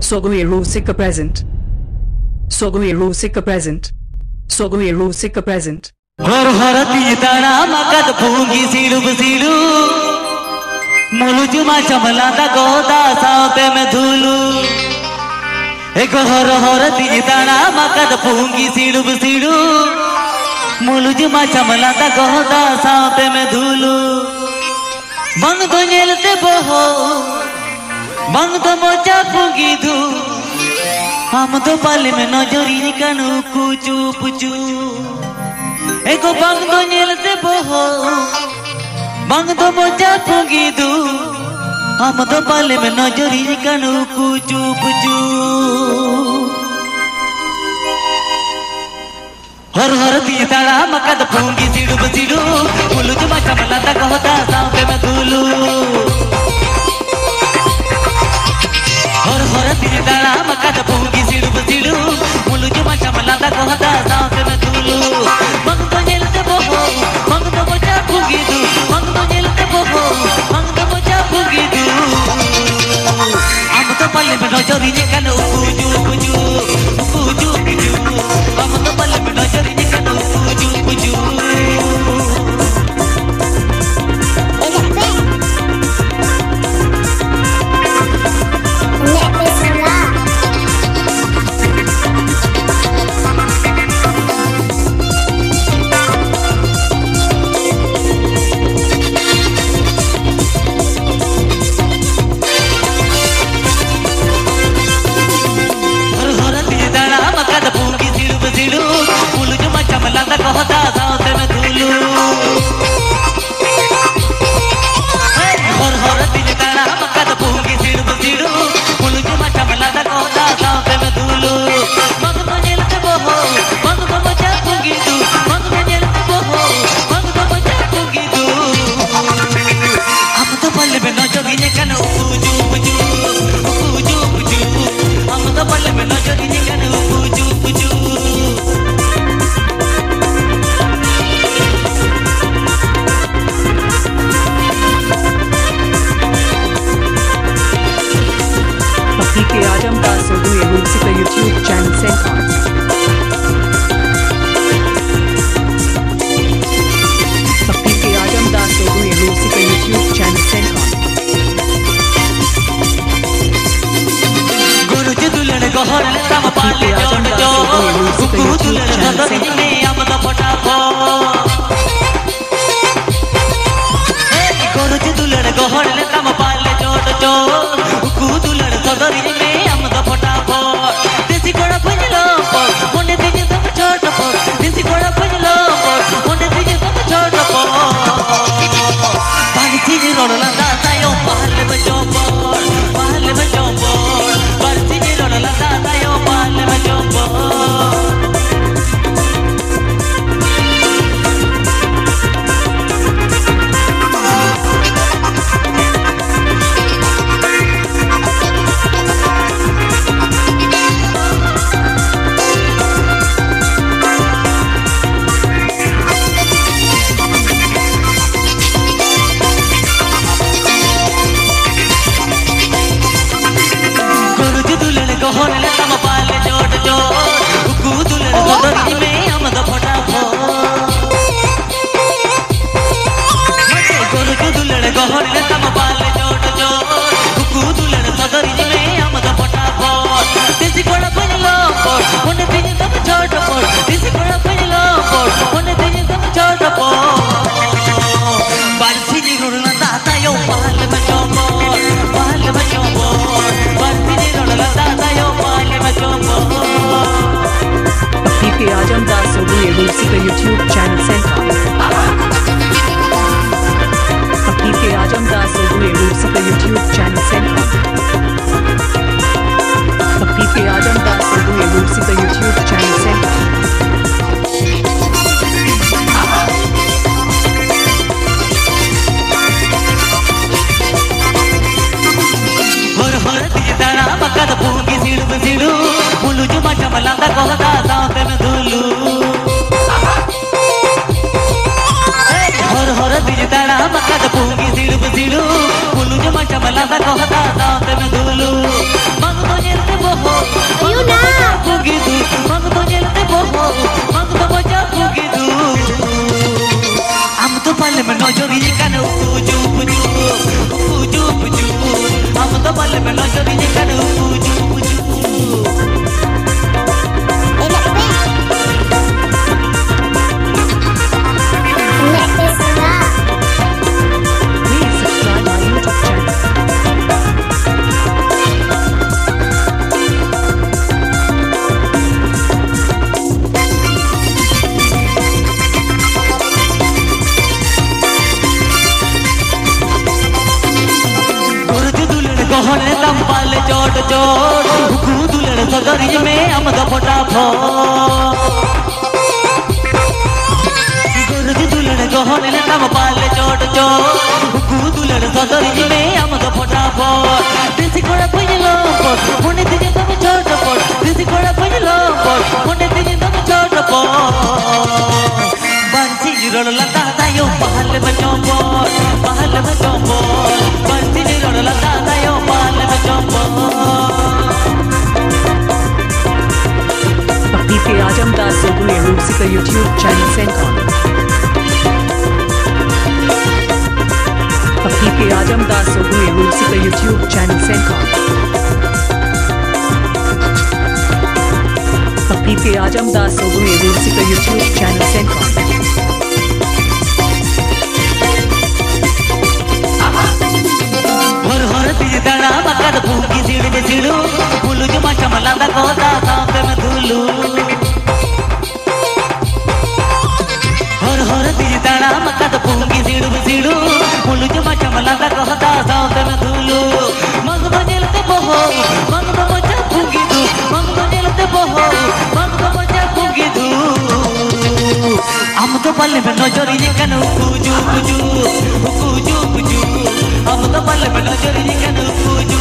Sogoe Rusica present. Sogoe Rusica present. Sogoe Rusica present. हर हर तीताना मकद भूंगी सीडू बसीडू मुलुज मा चमला दा गोदा साते में धूलू एक हर हर तीताना मकद भूंगी सीडू बसीडू मुलुज मा चमला दा गोदा साते में धूलू बंग तो नेलते बहो बंग तो मोचा भूंगी धू हम तो पाले में नजरी निकनु कुचू पुचू एको बंग तो नेलते बहो बंग तो मोचा भूंगी धू हम तो पाले में नजरी निकनु कुचू पुचू हर हर तीताड़ा मकद भूंगी सीडू बसीडू मुलुज मा चमला दा कहता सांपे में धूलू हर हर तीताड़ा मकद भूंगी सीडू बसीडू मुलुज मा चमला दा कहता सांपे में धूलू बंग तो नेलते बहो बंग तो मोचा भूंगी धू बंग तो नेलते बहो बंग तो मोचा भूंगी धू हम तो पल्ले में नजरी निकनु कुचू पुचू कुचू पुचू हम तो पल्ले में नजरी निकनु कुचू पुचू कहता साथ में धूलू हर हर दिल तारा मकद भूंगी सीडू बसीडू मुलुज मा चमला दा कहता साथ में धूलू बंग तो नेलते बहो बंग तो मोचा भूंगी धू बंग तो नेलते बहो बंग तो मोचा भूंगी धू हम तो पल्ले में नजरी निकनु कुचू पुचू कुचू पुचू हम तो पल्ले में नजरी निकनु कुचू पुचू PK Ajamdas Sogoe Rusica YouTube channel sent on. PK Ajamdas Sogoe Rusica YouTube channel sent on. गुरु जी दुल्हन गहर ले तम पाले जोड़ जो गुरु दुल्हन सदर में आमद फटाफो गुरु जी दुल्हन गहर ले तम पाले जोड़ जो गुरु दुल्हन सदर में आमद फटाफो देसी कोड़ा भजलो पर मोने दीजे सब छोट पर देसी कोड़ा भजलो पर मोने दीजे सब छोट पर पानी चीनी रोडला दातायो पहले बजो पर पहले बजो पर पानी चीनी रोडला दातायो पहले बजो पर गहरले तम पाले जोड़ जो गुदुलन सदरी में आमद फटाफो गुरु गुदुलन गहरले तम पाले जोड़ जो गुदुलन सदरी में आमद फटाफो देसी कोड़ा भजलो पर मोने दीजे सब छोट पर देसी कोड़ा भजलो पर मोने दीजे सब छोट पर बालसी नी रोडला दाता यो पहले बचो पहले बचो बालसी नी रोडला दाता यो पहले बचो PK Ajamdas Sogoe Rusica YouTube channel sent on. PK Ajamdas Sogoe Rusica YouTube channel sent on. PK Ajamdas Sogoe Rusica YouTube channel sent on. हर हर तीताड़ा मकद भूंगी सीडू बसीडू मुलुज मा चमला दा कहता सांपे में धूलू हर हर तीताड़ा मकद भूंगी सीडू बसीडू मुलुज मा चमला दा कहता सांपे में धूलू बंग तो नेलते गहने दम पाले चोट चोट हुकू दुलड़ सदरी में अमद फटाफट गहने दम पाले चोट चोट हुकू दुलड़ सदरी में अमद फटाफट देसी कोड़ा पइलो पट मोने दिने दम छोट पट देसी कोड़ा पइलो पट मोने दिने दम छोट पट बंसी रोड लता दायो पहल में चोंपट बंसी रोड लता दायो पहल में चोंपट भक्ति के आजमदास सोगुए रूसी का YouTube चैनल सेंकॉन भक्ति के आजमदास सोगुए रूसी का YouTube चैनल सेंकॉन भक्ति के आजमदास सोगुए रूसी का YouTube चैनल सेंकॉन दाना मकर भूंगी सीढ़ में सीढ़ू फूलू जो माचा मलादा कोदा सांप में धूलू हर तीज दाना मकर भूंगी सीढ़ में सीढ़ू फूलू जो माचा मलादा कोदा सांप में धूलू मंग बजेलते बहो मंग बजा भूंगी दू मंग बजेलते बहो मंग बजा भूंगी दू हम तो पल्ले में नजरी निकनु कुजू कुजू कुजू कुजू हम तो पल्ले में नजरी निकनु कुजू